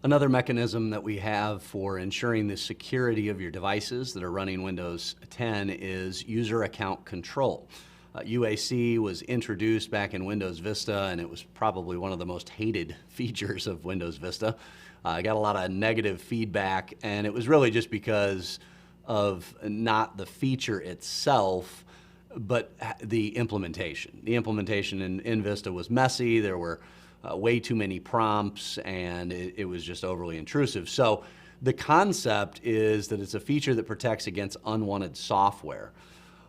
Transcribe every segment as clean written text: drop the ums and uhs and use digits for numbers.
Another mechanism that we have for ensuring the security of your devices that are running Windows 10 is user account control. UAC was introduced back in Windows Vista, and it was probably one of the most hated features of Windows Vista. I got a lot of negative feedback, and it was really just because of not the feature itself, but the implementation. The implementation in Vista was messy. There were way too many prompts, and it was just overly intrusive. So the concept is that it's a feature that protects against unwanted software.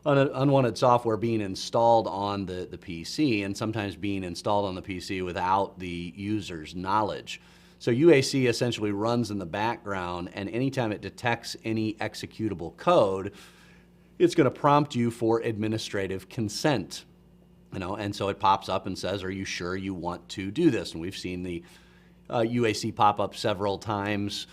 Unwanted software being installed on the PC, and sometimes being installed on the PC without the user's knowledge. So UAC essentially runs in the background, and anytime it detects any executable code, it's going to prompt you for administrative consent. And so it pops up and says, are you sure you want to do this? And we've seen the UAC pop up several times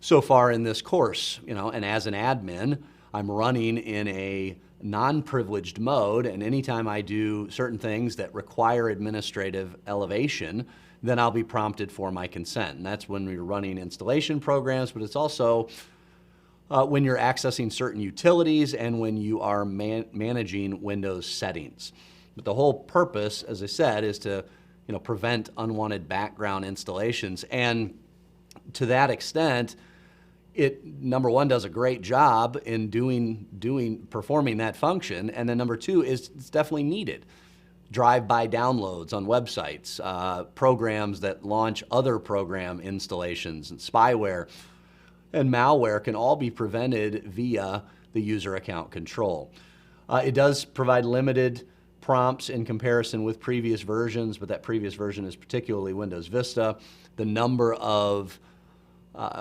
so far in this course. And as an admin, I'm running in a non-privileged mode, and anytime I do certain things that require administrative elevation, then I'll be prompted for my consent. And that's when we're running installation programs, but it's also when you're accessing certain utilities and when you are managing Windows settings. But the whole purpose, as I said, is to prevent unwanted background installations. And to that extent, it, number one, does a great job in performing that function. And then number two is it's definitely needed. Drive-by downloads on websites, programs that launch other program installations, and spyware and malware can all be prevented via the user account control. It does provide limited prompts in comparison with previous versions, but that previous version is particularly Windows Vista. The number of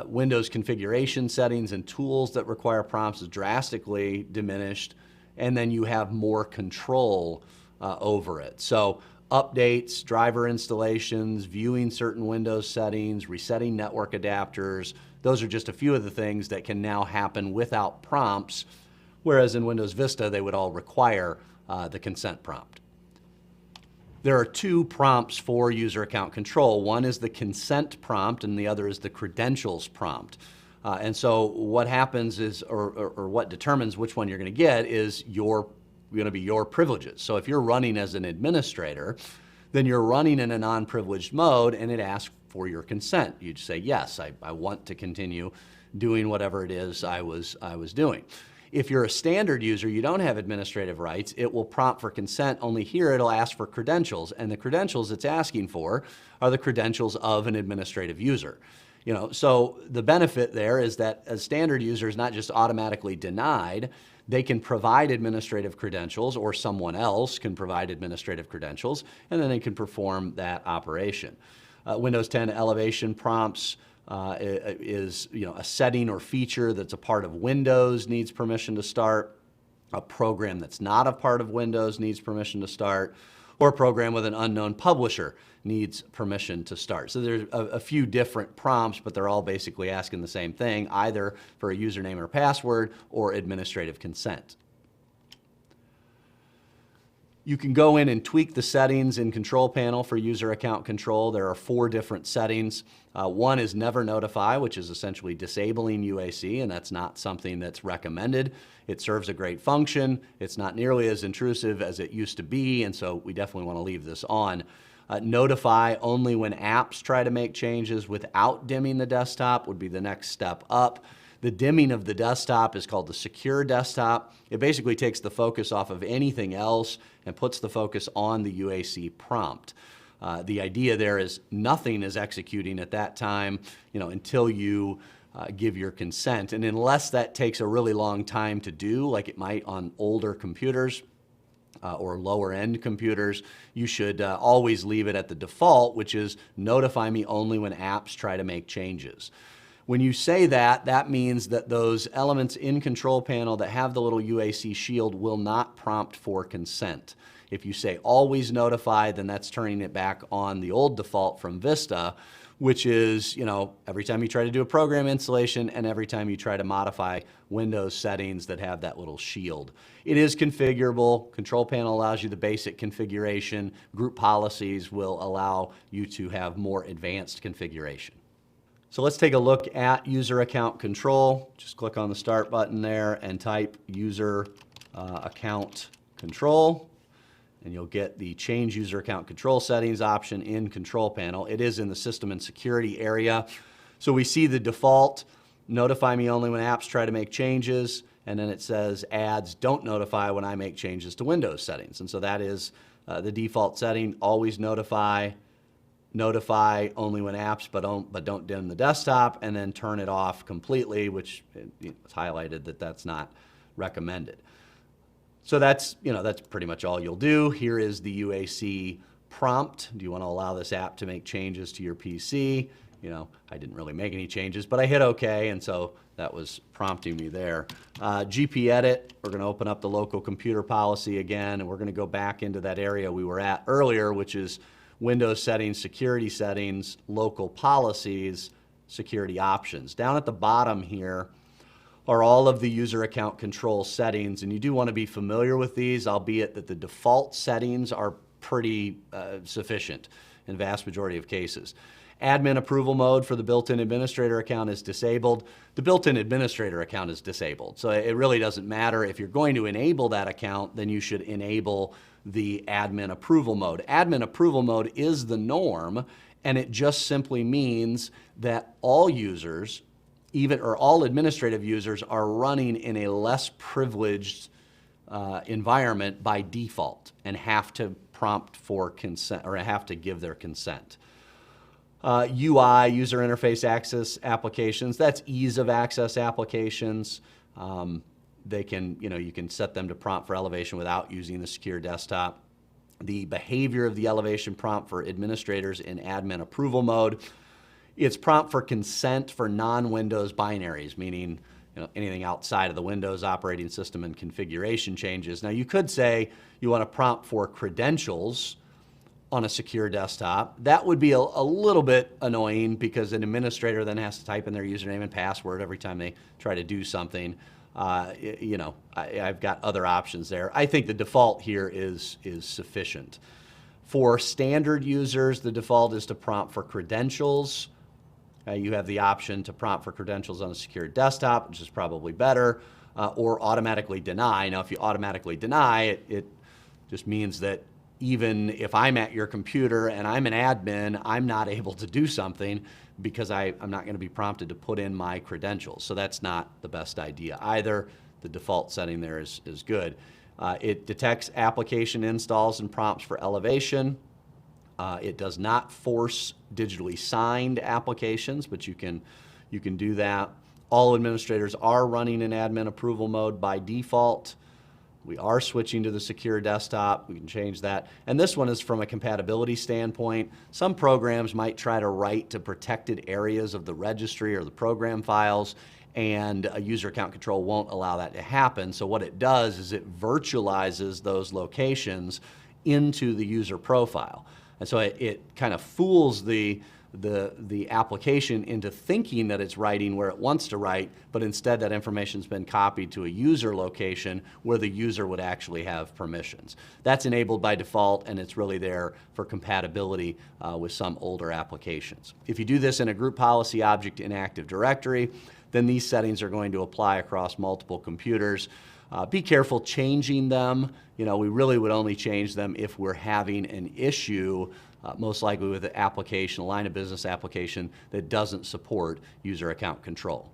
Windows configuration settings and tools that require prompts is drastically diminished, and then you have more control over it. So updates, driver installations, viewing certain Windows settings, resetting network adapters, those are just a few of the things that can now happen without prompts, whereas in Windows Vista they would all require the consent prompt. There are two prompts for user account control. One is the consent prompt and the other is the credentials prompt. And so what happens is, or what determines which one you're going to get is going to be your privileges. So if you're running as an administrator, then you're running in a non-privileged mode and it asks for your consent. You'd say, yes, I want to continue doing whatever it is I was doing. If you're a standard user, you don't have administrative rights, it will prompt for consent, only here it'll ask for credentials, and the credentials it's asking for are the credentials of an administrative user. So the benefit there is that a standard user is not just automatically denied, they can provide administrative credentials, or someone else can provide administrative credentials, and then they can perform that operation. Windows 10 elevation prompts is a setting or feature that's a part of Windows needs permission to start, a program that's not a part of Windows needs permission to start, or a program with an unknown publisher needs permission to start. So there's a few different prompts, but they're all basically asking the same thing, either for a username or password or administrative consent. You can go in and tweak the settings in Control Panel for user account control. There are 4 different settings. One is Never Notify, which is essentially disabling UAC, and that's not something that's recommended. It serves a great function. It's not nearly as intrusive as it used to be, and so we definitely want to leave this on. Notify only when apps try to make changes without dimming the desktop would be the next step up. The dimming of the desktop is called the secure desktop. It basically takes the focus off of anything else and puts the focus on the UAC prompt. The idea there is nothing is executing at that time, until you give your consent. And unless that takes a really long time to do, like it might on older computers or lower end computers, you should always leave it at the default, which is notify me only when apps try to make changes. When you say that, that means that those elements in Control Panel that have the little UAC shield will not prompt for consent. If you say always notify, then that's turning it back on the old default from Vista, which is, every time you try to do a program installation and every time you try to modify Windows settings that have that little shield. It is configurable. Control Panel allows you the basic configuration. Group policies will allow you to have more advanced configuration. So let's take a look at user account control. Just click on the start button there and type user account control, and you'll get the change user account control settings option in control panel. It is in the system and security area. So we see the default, notify me only when apps try to make changes, and then it says ads don't notify when I make changes to Windows settings. And so that is the default setting, always notify only when apps, but don't dim the desktop, and then turn it off completely, which it's highlighted that that's not recommended. So that's pretty much all you'll do. Here is the UAC prompt. Do you want to allow this app to make changes to your PC? I didn't really make any changes, but I hit OK, and so that was prompting me there. GP Edit, we're going to open up the local computer policy again, and we're going to go back into that area we were at earlier, which is Windows settings, security settings, local policies, security options. Down at the bottom here are all of the user account control settings, and you do want to be familiar with these, albeit that the default settings are pretty sufficient in the vast majority of cases. Admin approval mode for the built-in administrator account is disabled. The built-in administrator account is disabled, so it really doesn't matter. If you're going to enable that account, then you should enable the admin approval mode. Admin approval mode is the norm, and it just simply means that all users, all administrative users, are running in a less privileged environment by default and have to prompt for consent, or have to give their consent. UI, user interface access applications, that's ease of access applications. You can set them to prompt for elevation without using the secure desktop. The behavior of the elevation prompt for administrators in admin approval mode. It's prompt for consent for non-Windows binaries, meaning anything outside of the Windows operating system and configuration changes. Now you could say you want to prompt for credentials on a secure desktop. That would be a little bit annoying because an administrator then has to type in their username and password every time they try to do something. I've got other options there. I think the default here is sufficient. For standard users, the default is to prompt for credentials. You have the option to prompt for credentials on a secure desktop, which is probably better, or automatically deny. Now, if you automatically deny, it just means that even if I'm at your computer and I'm an admin, I'm not able to do something because I'm not going to be prompted to put in my credentials. So that's not the best idea either. The default setting there is good. It detects application installs and prompts for elevation. It does not force digitally signed applications, but you can do that. All administrators are running in admin approval mode by default. We are switching to the secure desktop. We can change that. And this one is from a compatibility standpoint. Some programs might try to write to protected areas of the registry or the program files, and a user account control won't allow that to happen. So what it does is it virtualizes those locations into the user profile. And so it kind of fools the application into thinking that it's writing where it wants to write, but instead that information's been copied to a user location where the user would actually have permissions. That's enabled by default, and it's really there for compatibility with some older applications. If you do this in a group policy object in Active Directory, then these settings are going to apply across multiple computers. Be careful changing them. We really would only change them if we're having an issue, most likely with an application, a line of business application that doesn't support user account control.